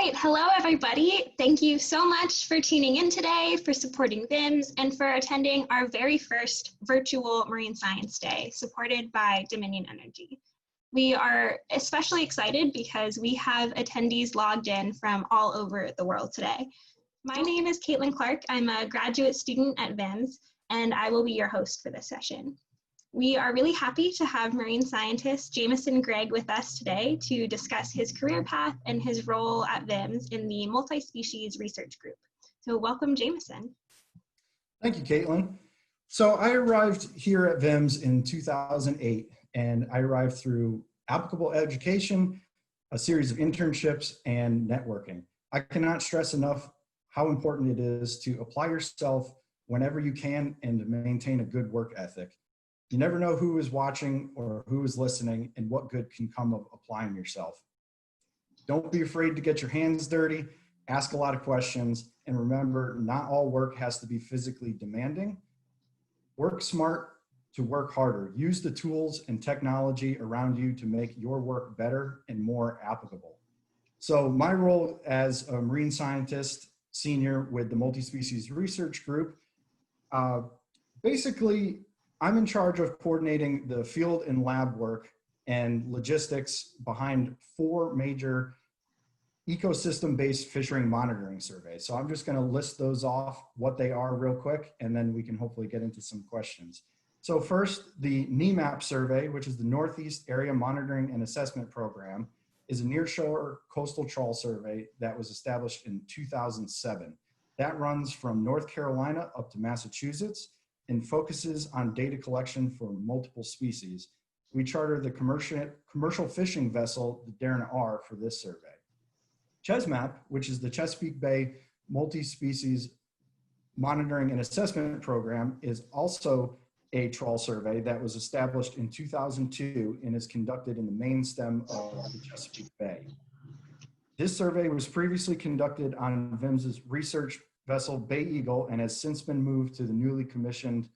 right, hello everybody. Thank you so much for tuning in today, for supporting VIMS, and for attending our very first virtual Marine Science Day, supported by Dominion Energy. We are especially excited because we have attendees logged in from all over the world today. My name is Kaitlyn Clark. I'm a graduate student at VIMS, and I will be your host for this session. We are really happy to have marine scientist Jameson Gregg with us today to discuss his career path and his role at VIMS in the Multispecies Research Group. So welcome, Jameson. Thank you, Kaitlyn. So I arrived here at VIMS in 2008, and I arrived through applicable education, a series of internships, and networking. I cannot stress enough how important it is to apply yourself whenever you can and to maintain a good work ethic. You never know who is watching or who is listening and what good can come of applying yourself. Don't be afraid to get your hands dirty, ask a lot of questions, and remember, not all work has to be physically demanding. Work smart to work harder. Use the tools and technology around you to make your work better and more applicable. So my role as a marine scientist, senior with the Multispecies Research Group, basically, I'm in charge of coordinating the field and lab work and logistics behind 4 major ecosystem-based fishery monitoring surveys. So I'm just going to list those off, what they are real quick, and then we can hopefully get into some questions. So first, the NEMAP survey, which is the Northeast Area Monitoring and Assessment Program, is a nearshore coastal trawl survey that was established in 2007. That runs from North Carolina up to Massachusetts and focuses on data collection for multiple species. We chartered the commercial fishing vessel, the Darren R, for this survey. CHESMAP, which is the Chesapeake Bay Multi-Species Monitoring and Assessment Program, is also a trawl survey that was established in 2002 and is conducted in the main stem of the Chesapeake Bay. This survey was previously conducted on VIMS's research vessel Bay Eagle and has since been moved to the newly commissioned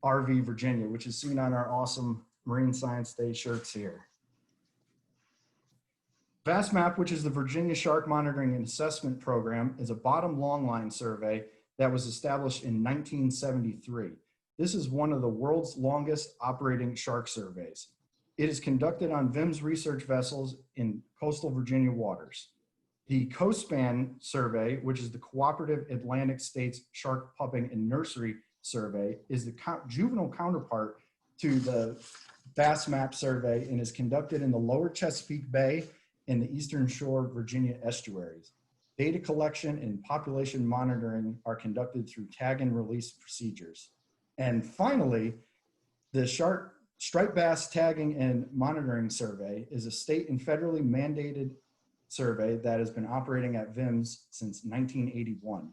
RV Virginia, which is seen on our awesome Marine Science Day shirts here. VASMAP, which is the Virginia Shark Monitoring and Assessment Program, is a bottom longline survey that was established in 1973. This is one of the world's longest operating shark surveys. It is conducted on VIMS research vessels in coastal Virginia waters. The COSPAN survey, which is the Cooperative Atlantic States Shark Pupping and Nursery Survey, is the juvenile counterpart to the VASMAP survey and is conducted in the lower Chesapeake Bay and the Eastern Shore Virginia estuaries. Data collection and population monitoring are conducted through tag and release procedures. And finally, the striped bass tagging and monitoring survey is a state and federally mandated survey that has been operating at VIMS since 1981.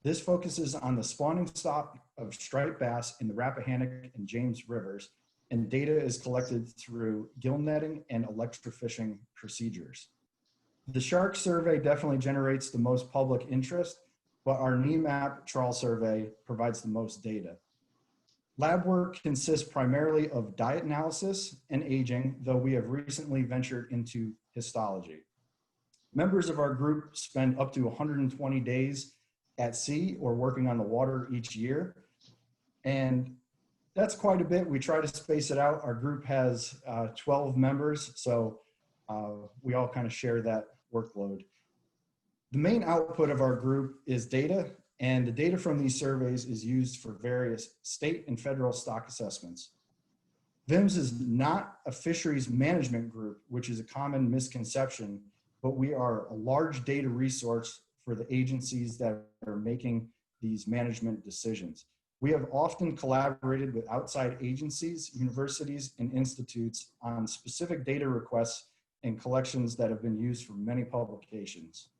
This focuses on the spawning stock of striped bass in the Rappahannock and James rivers, and data is collected through gill netting and electrofishing procedures. The shark survey definitely generates the most public interest, but our NEMAP trawl survey provides the most data. Lab work consists primarily of diet analysis and aging, though we have recently ventured into histology. Members of our group spend up to 120 days at sea or working on the water each year. And that's quite a bit. We try to space it out. Our group has 12 members, so we all kind of share that workload. The main output of our group is data, and the data from these surveys is used for various state and federal stock assessments. VIMS is not a fisheries management group, which is a common misconception, but we are a large data resource for the agencies that are making these management decisions. We have often collaborated with outside agencies, universities, and institutes on specific data requests and collections that have been used for many publications.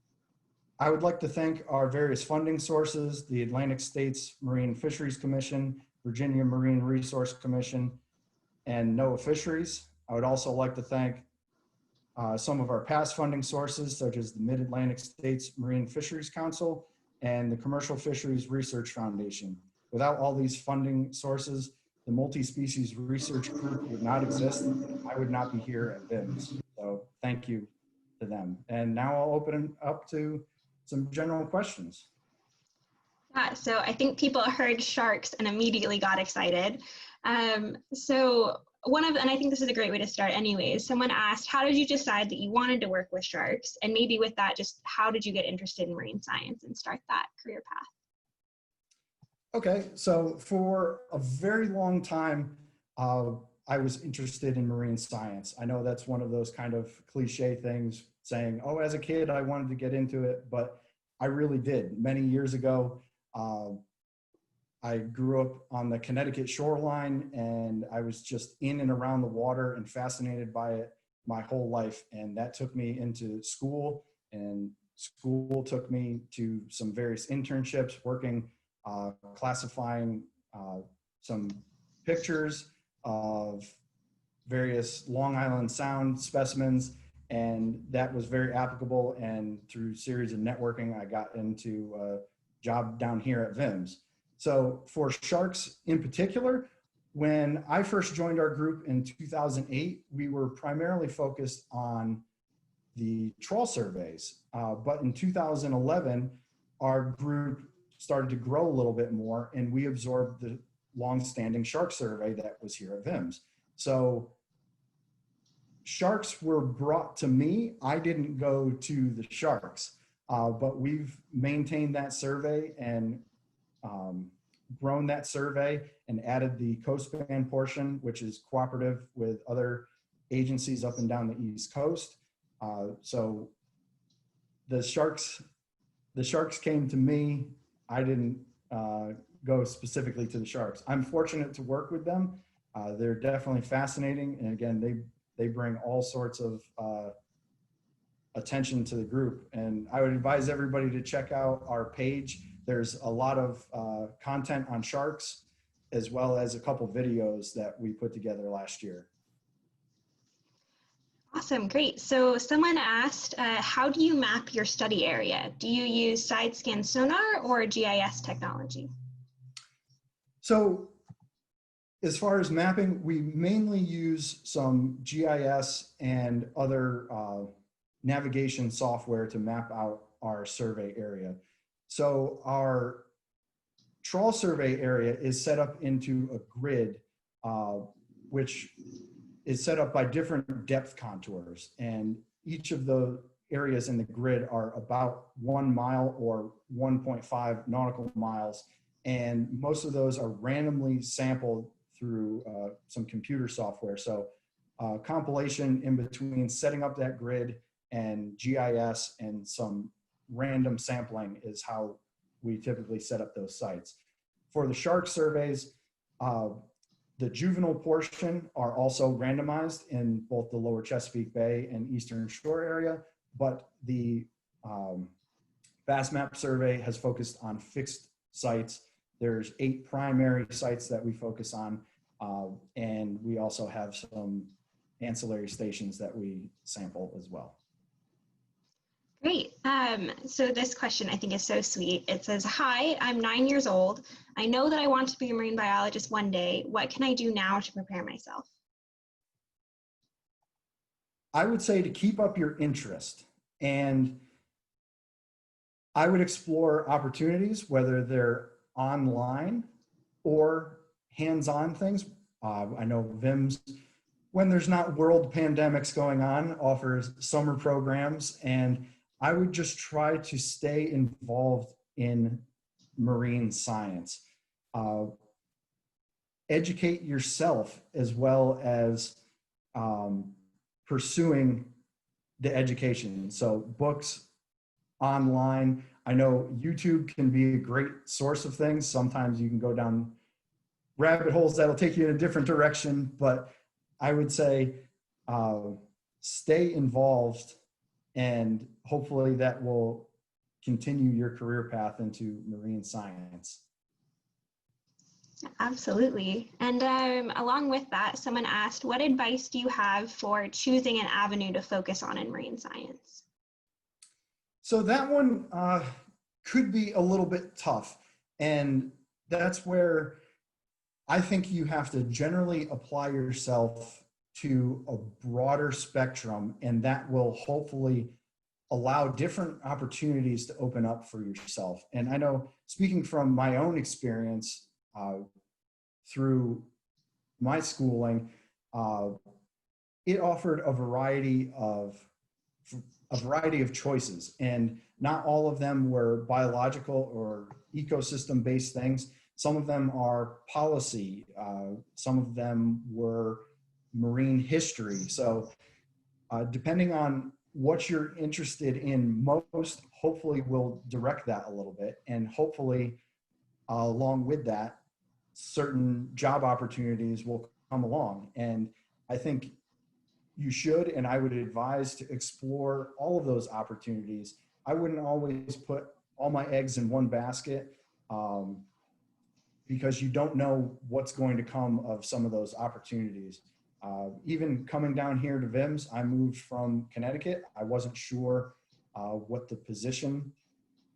I would like to thank our various funding sources, the Atlantic States Marine Fisheries Commission, Virginia Marine Resource Commission, and NOAA Fisheries. I would also like to thank some of our past funding sources, such as the Mid-Atlantic States Marine Fisheries Council and the Commercial Fisheries Research Foundation. Without all these funding sources, the Multispecies Research Group would not exist, and I would not be here at VIMS. So thank you to them. And now I'll open it up to some general questions. Yeah, so I think people heard sharks and immediately got excited. And I think this is a great way to start anyways. Someone asked, how did you decide that you wanted to work with sharks? And maybe with that, just how did you get interested in marine science and start that career path? Okay, so for a very long time, I was interested in marine science. I know that's one of those kind of cliche things saying, oh, as a kid, I wanted to get into it, but I really did. Many years ago, I grew up on the Connecticut shoreline, and I was just in and around the water and fascinated by it my whole life. And that took me into school, and school took me to some various internships, working, classifying some pictures of various Long Island Sound specimens. And that was very applicable. And through a series of networking, I got into a job down here at VIMS. So for sharks in particular, when I first joined our group in 2008, we were primarily focused on the trawl surveys. But in 2011, our group started to grow a little bit more, and we absorbed the long-standing shark survey that was here at VIMS. So sharks were brought to me. I didn't go to the sharks, but we've maintained that survey and grown that survey and added the coastband portion, which is cooperative with other agencies up and down the East Coast. So the sharks came to me. I didn't go specifically to the sharks. I'm fortunate to work with them. They're definitely fascinating. And again, they bring all sorts of attention to the group. And I would advise everybody to check out our page. There's a lot of content on sharks, as well as a couple videos that we put together last year. Awesome, great. So someone asked, how do you map your study area? Do you use side scan sonar or GIS technology? So as far as mapping, we mainly use some GIS and other navigation software to map out our survey area. So our trawl survey area is set up into a grid, which is set up by different depth contours. And each of the areas in the grid are about 1 mile or 1.5 nautical miles. And most of those are randomly sampled through some computer software. So compilation in between setting up that grid and GIS and some random sampling is how we typically set up those sites. For the shark surveys, the juvenile portion are also randomized in both the lower Chesapeake Bay and Eastern Shore area, but the FastMap survey has focused on fixed sites. There's 8 primary sites that we focus on, and we also have some ancillary stations that we sample as well. Great. So this question I think is so sweet. It says, hi, I'm 9 years old. I know that I want to be a marine biologist one day. What can I do now to prepare myself? I would say to keep up your interest, and I would explore opportunities, whether they're online or hands-on things. I know VIMS, when there's not world pandemics going on, offers summer programs, and I would just try to stay involved in marine science. Educate yourself as well as pursuing the education. So books, online. I know YouTube can be a great source of things. Sometimes you can go down rabbit holes that'll take you in a different direction, but I would say stay involved, and hopefully that will continue your career path into marine science. Absolutely. And along with that, someone asked, what advice do you have for choosing an avenue to focus on in marine science? So that one could be a little bit tough. And that's where I think you have to generally apply yourself to a broader spectrum, and that will hopefully allow different opportunities to open up for yourself. And I know, speaking from my own experience through my schooling, it offered a variety of choices, and not all of them were biological or ecosystem-based things. Some of them are policy. Some of them were marine history. So depending on what you're interested in most, hopefully we'll direct that a little bit. And hopefully along with that, certain job opportunities will come along. And I think you should, and I would advise to explore all of those opportunities. I wouldn't always put all my eggs in one basket because you don't know what's going to come of some of those opportunities. Even coming down here to VIMS, I moved from Connecticut. I wasn't sure what the position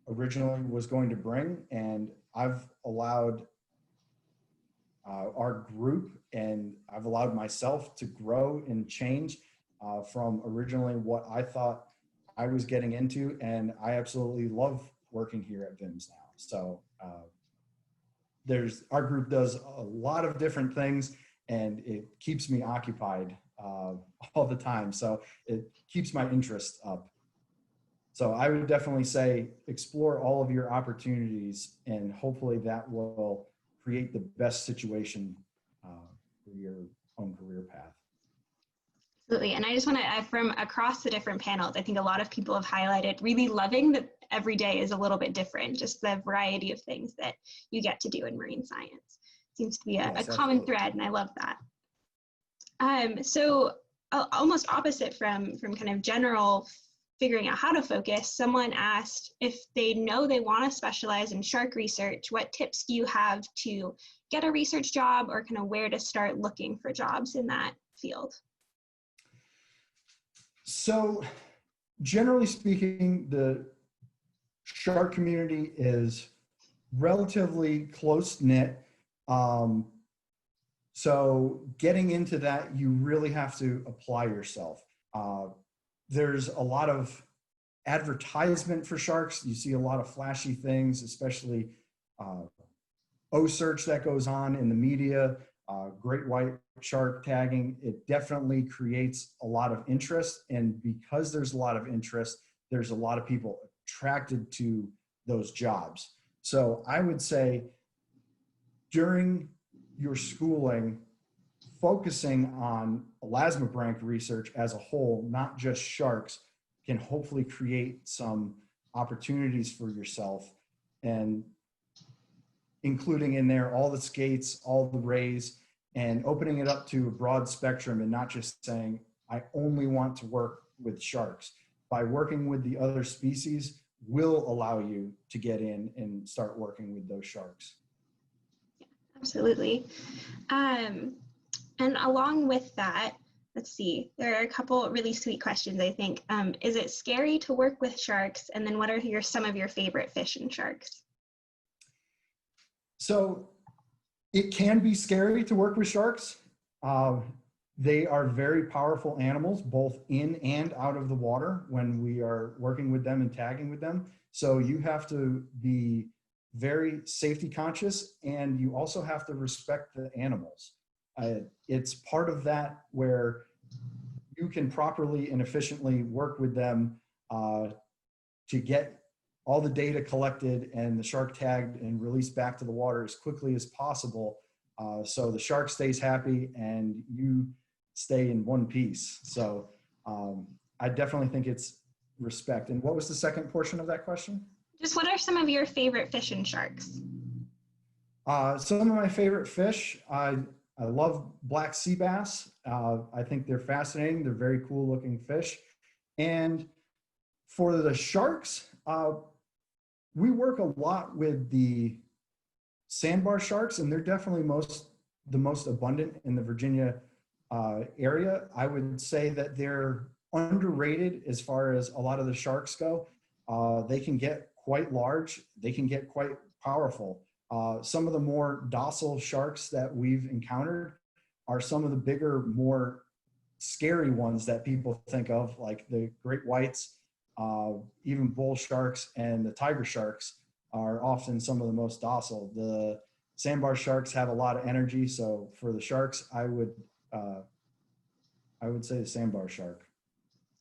originally was going to bring, and I've allowed our group and I've allowed myself to grow and change from originally what I thought I was getting into, and I absolutely love working here at VIMS now. So our group does a lot of different things, and it keeps me occupied all the time. So it keeps my interest up. So I would definitely say explore all of your opportunities, and hopefully that will create the best situation for your own career path. Absolutely. And I just want to add, from across the different panels, I think a lot of people have highlighted really loving that every day is a little bit different, just the variety of things that you get to do in marine science. Seems to be a common thread, and I love that. So almost opposite from kind of general figuring out how to focus, someone asked if they know they want to specialize in shark research, what tips do you have to get a research job, or kind of where to start looking for jobs in that field? So generally speaking, the shark community is relatively close-knit. So getting into that, you really have to apply yourself. There's a lot of advertisement for sharks. You see a lot of flashy things, especially O-search that goes on in the media, great white shark tagging. It definitely creates a lot of interest. And because there's a lot of interest, there's a lot of people attracted to those jobs. So I would say during your schooling, focusing on elasmobranch research as a whole, not just sharks, can hopefully create some opportunities for yourself, and including in there all the skates, all the rays, and opening it up to a broad spectrum, and not just saying, I only want to work with sharks. By working with the other species will allow you to get in and start working with those sharks. Absolutely. And along with that, let's see, there are a couple really sweet questions, I think. Is it scary to work with sharks? And then what are some of your favorite fish and sharks? So it can be scary to work with sharks. They are very powerful animals, both in and out of the water when we are working with them and tagging with them. So you have to be very safety conscious, and you also have to respect the animals. It's part of that where you can properly and efficiently work with them to get all the data collected and the shark tagged and released back to the water as quickly as possible, so the shark stays happy and you stay in one piece. So I definitely think it's respect. And what was the second portion of that question? Just what are some of your favorite fish and sharks? Some of my favorite fish, I love black sea bass. I think they're fascinating. They're very cool looking fish. And for the sharks, we work a lot with the sandbar sharks, and they're definitely the most abundant in the Virginia area. I would say that they're underrated as far as a lot of the sharks go. They can get quite large. They can get quite powerful. Some of the more docile sharks that we've encountered are some of the bigger, more scary ones that people think of, like the great whites Even bull sharks and the tiger sharks are often some of the most docile. The sandbar sharks have a lot of energy, so for the sharks, I would say the sandbar shark.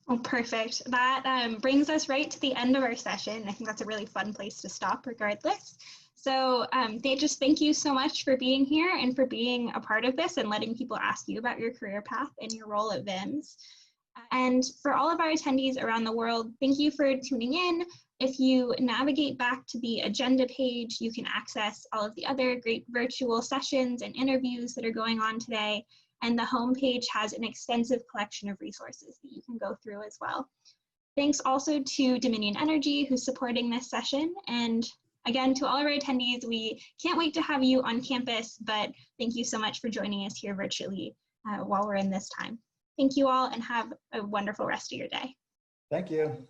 Oh, perfect. That brings us right to the end of our session. I think that's a really fun place to stop regardless. So thank you so much for being here and for being a part of this and letting people ask you about your career path and your role at VIMS. And for all of our attendees around the world, thank you for tuning in. If you navigate back to the agenda page, you can access all of the other great virtual sessions and interviews that are going on today. And the homepage has an extensive collection of resources that you can go through as well. Thanks also to Dominion Energy, who's supporting this session. And again, to all of our attendees, we can't wait to have you on campus, but thank you so much for joining us here virtually while we're in this time. Thank you all and have a wonderful rest of your day. Thank you.